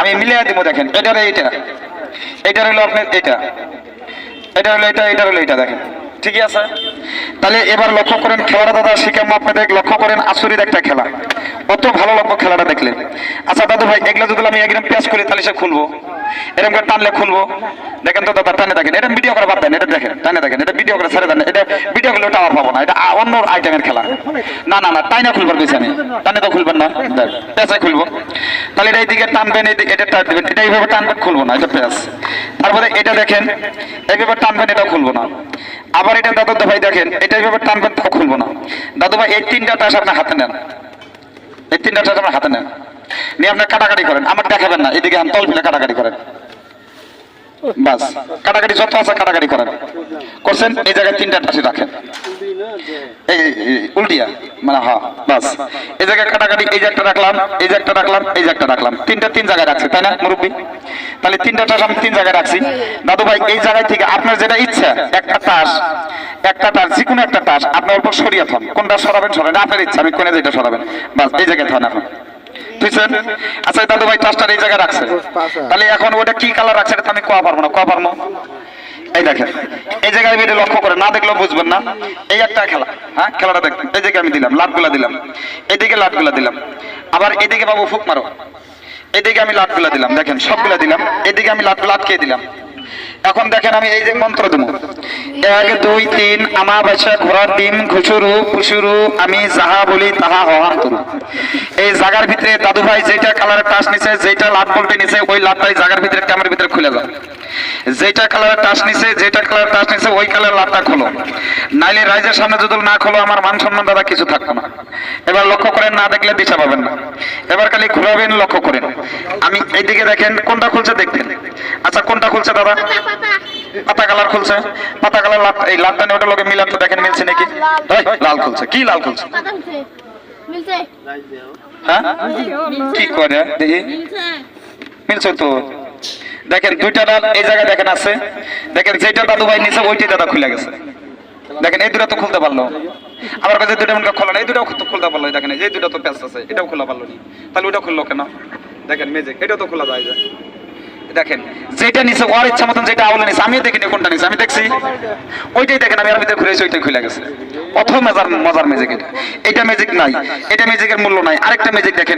আমি মিলিয়ে দিব দেখেন, এটার এইটা, এটা হলো আপনার এটা, এটা হলো এটা, এটা হলো এটা, দেখেন ঠিকই আছে। তাহলে এবার লক্ষ্য করেন খেলাটা দাদা শিখাম আপনাদের, লক্ষ্য করেন আসরিত একটা খেলা, কত ভালো লাগবে খেলাটা দেখলে। আচ্ছা দাদু ভাই এগুলো যদি আমি একদম পেঁয়াজ করি তাহলে সে খুলবো, এরকম করে টানলে খুলবো, দেখেন তো দাদা টানে দেখেন, এটা ভিডিও করে বাদ দেন, এটা দেখেন টানে দেখেন, এটা ভিডিও করে ছেড়ে দেন, এটা ভিডিও করলে টাওয়ার পাবো না, এটা অন্য আইটেমের খেলা। না না না টাইনা খুলবার বেশি আমি, টানে তো খুলবেন না, পেঁচাই খুলবো। তাহলে এটা এইদিকে টানবেন, এটা টান দেবেন, এটা এইভাবে টানবেন, খুলবো না, এটা পেঁয়াজ। তারপরে এটা দেখেন এইভাবে টানবেন, এটাও খুলবো না। আবার এটা দাদু ভাই দেখেন, এটা এইভাবে টানবেন, তাও খুলবো না। দাদু ভাই এই তিনটা টাস আপনার হাতে নেন, এই তিনটা টাস আপনার হাতে নেন, নিয়ে আপনার কাটাকাটি করেন, আমার দেখাবেন না, এদিকে তল ফেলে কাটাকাটি করেন, বাস কাটাকাটি যত আছে কাটাকাটি করেন, করছেন। এই জায়গায় তিনটা টাসি রাখেন, এই উল্টিয়া মানে হ্যাঁ বাস, এই জায়গায় কাটাকাটি, এই যে একটা রাখলাম, এই যে একটা রাখলাম, এই যে একটা রাখলাম, তিনটা তিন জায়গায় রাখছি তাই না মুরব্বী? তাহলে তিনটা টাস আমি তিন জায়গায় রাখছি। দাদু ভাই এই জায়গায় থেকে আপনার যেটা ইচ্ছা, একটা টাস যে কোনো একটা টাস আপনার উপর সরিয়ে থান, কোনটা সরাবেন সরাবেন, আপনার ইচ্ছা, আমি কোনে যেটা সরাবেন, বাস এই জায়গায় থান এখন, বুঝছেন? আচ্ছা দাদু ভাই টাসটা এই জায়গায় রাখছে, তাহলে এখন ওটা কি কালার রাখছে এটা আমি কোয়া পারবো না, কোয়া পারবো। এই দেখেন এই জায়গায় আমি লক্ষ্য করে না দেখলেও বুঝবেন না, এই একটা খেলা, হ্যাঁ খেলাটা দেখবেন। এই জায়গায় আমি দিলাম লাটগুলা দিলাম, এইদিকে লাটগুলা দিলাম, আবার এইদিকে বাবু ফুক মারো, এইদিকে আমি লাটগুলা দিলাম, দেখেন সবগুলা দিলাম, এইদিকে আমি লাটগুলা আটকে দিলাম। এখন দেখেন আমি এই যে মন্ত্র দেবো, 1 2 3 আমাবাসা ঘোড়ার ডিম ঘুষুরু পুষুরু আমি যাহা বলি তাহা হওয়ার করু। এই জায়গার ভিতরে দাদু ভাই যেটা কালারের টাস নিছে, যেটা লাট বলতে নিছে, ওই লাটটাই জায়গার ভিতরে ক্যামেরার ভিতরে খুলে যাবে। যেটা কালারের টাস নিছে, যেটা কালারের টাস নিছে ওই কালার লাটটা খোলো, নাইলে রাইজের সামনে যদি না খোলো আমার মান সম্মান দাদা কিছু থাকতো না। এবার লক্ষ্য করেন, না দেখলে দিশা পাবেন না, এবার খালি ঘুরাবেন, লক্ষ্য করেন। আমি এইদিকে দেখেন কোনটা খুলছে দেখতেন। আচ্ছা কোনটা খুলছে দাদা? পাতা কালার খুলছে, পাতা কালার লাট, এই লাটটা নিয়ে ওটা লোকে মিলান তো দেখেন মিলছে নাকি। লাল খুলছে, কি লাল খুলছে? হ্যাঁ কি করে দেখি, মিলছে তো। দেখেন দুইটা লাল এই জায়গায় দেখেন আছে, দেখেন যেটা দাদু ভাই নিচে ওইটাই দাদা খুলে গেছে, দেখেন এই দুটা তো খুলতে পারলো। আমার কাছে দুটো মনটা খোলা না, এই দুটাও খুলতে পারলো, দেখেন এই দুটো তো প্যাচ আছে, এটাও খোলা পারলো না, তাহলে ওইটা খুললো কেন? দেখেন মেজিক, এটাও তো খোলা যায়। দেখেন যেটা নিচে ওর ইচ্ছা মতন যেটা আউলে নিচে, আমিও দেখিনি কোনটা নিচে, আমি দেখছি ওইটাই, দেখেন আমি আর ভিতরে ঘুরেছি ওইটাই খুলে গেছে। অথ মজার ম্যাজিক এটা, এটা ম্যাজিক নাই, এটা ম্যাজিকের মূল্য নাই। আরেকটা ম্যাজিক দেখেন,